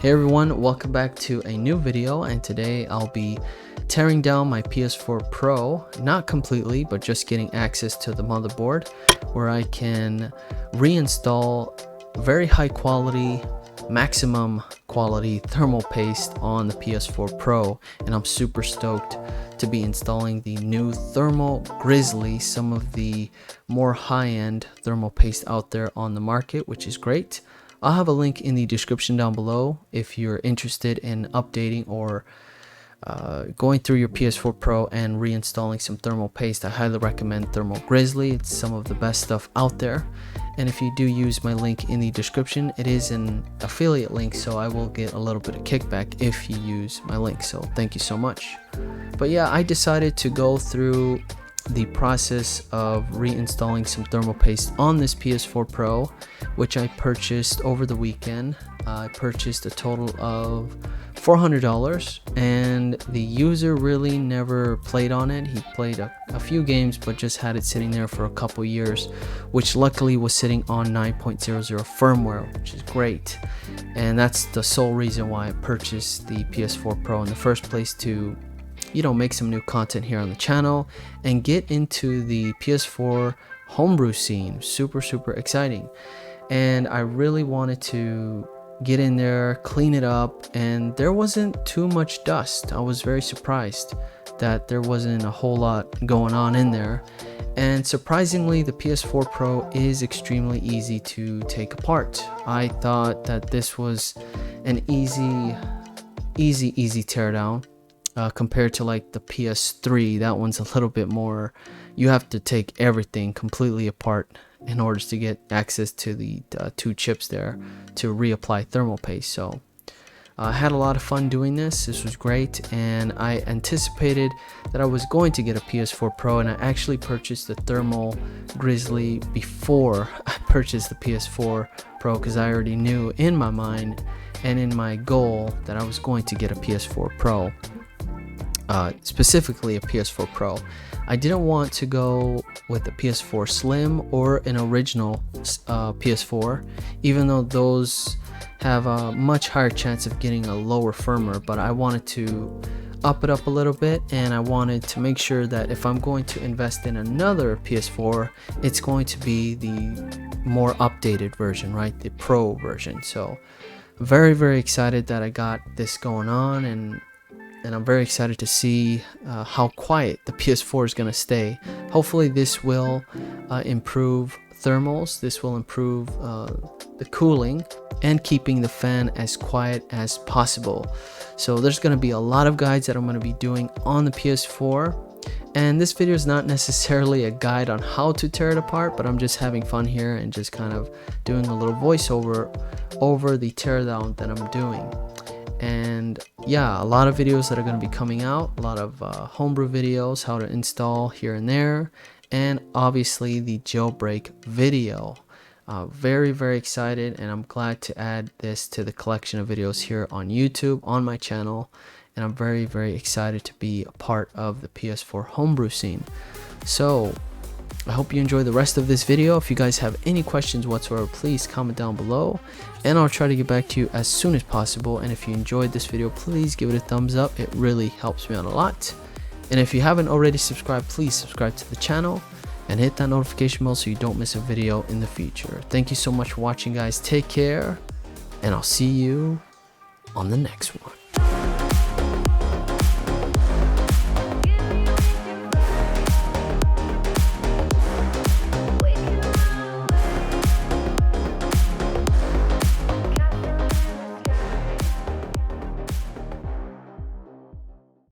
Hey everyone, welcome back to a new video, and today I'll be tearing down my PS4 Pro, not completely, but just getting access to the motherboard where I can reinstall very high quality, maximum quality thermal paste on the PS4 Pro, and I'm super stoked to be installing the new Thermal Grizzly, some of the more high-end thermal paste out there on the market, which is great. I'll have a link in the description down below if you're interested in updating or going through your PS4 Pro and reinstalling some thermal paste. I highly recommend Thermal Grizzly. It's some of the best stuff out there. And if you do use my link in the description, it is an affiliate link, so I will get a little bit of kickback if you use my link. So thank you so much. But yeah, I decided to go through the process of reinstalling some thermal paste on this PS4 Pro, which I purchased over the weekend. I purchased a total of $400, and the user really never played on it. He played a few games, but just had it sitting there for a couple years, which luckily was sitting on 9.00 firmware, which is great. And that's the sole reason why I purchased the PS4 Pro in the first place, to make some new content here on the channel and get into the PS4 homebrew scene. Super exciting. And I really wanted to get in there, clean it up, and there wasn't too much dust. I was very surprised that there wasn't a whole lot going on in there. And surprisingly, the PS4 Pro is extremely easy to take apart. I thought that this was an easy teardown. Compared to like the PS3, that one's a little bit more, you have to take everything completely apart in order to get access to the two chips there to reapply thermal paste. So I had a lot of fun doing this. This was great, and I anticipated that I was going to get a PS4 Pro, and I actually purchased the Thermal Grizzly before I purchased the PS4 Pro, because I already knew in my mind and in my goal that I was going to get a PS4 Pro. Specifically a PS4 Pro. I didn't want to go with a PS4 Slim or an original PS4, even though those have a much higher chance of getting a lower firmware, but I wanted to up it up a little bit, and I wanted to make sure that if I'm going to invest in another PS4, it's going to be the more updated version, right? The Pro version. So very excited that I got this going on, and I'm very excited to see how quiet the PS4 is going to stay. Hopefully this will improve thermals, this will improve the cooling, and keeping the fan as quiet as possible. So there's going to be a lot of guides that I'm going to be doing on the PS4, and this video is not necessarily a guide on how to tear it apart, but I'm just having fun here and just kind of doing a little voiceover over the teardown that I'm doing. And yeah, a lot of videos that are going to be coming out, a lot of homebrew videos, how to install here and there, and obviously the jailbreak video. Very excited, and I'm glad to add this to the collection of videos here on YouTube on my channel, and I'm very excited to be a part of the PS4 homebrew scene. So I hope you enjoy the rest of this video. If you guys have any questions whatsoever, please comment down below, and I'll try to get back to you as soon as possible. And if you enjoyed this video, please give it a thumbs up. It really helps me out a lot. And if you haven't already subscribed, please subscribe to the channel and hit that notification bell so you don't miss a video in the future. Thank you so much for watching, guys. Take care, and I'll see you on the next one.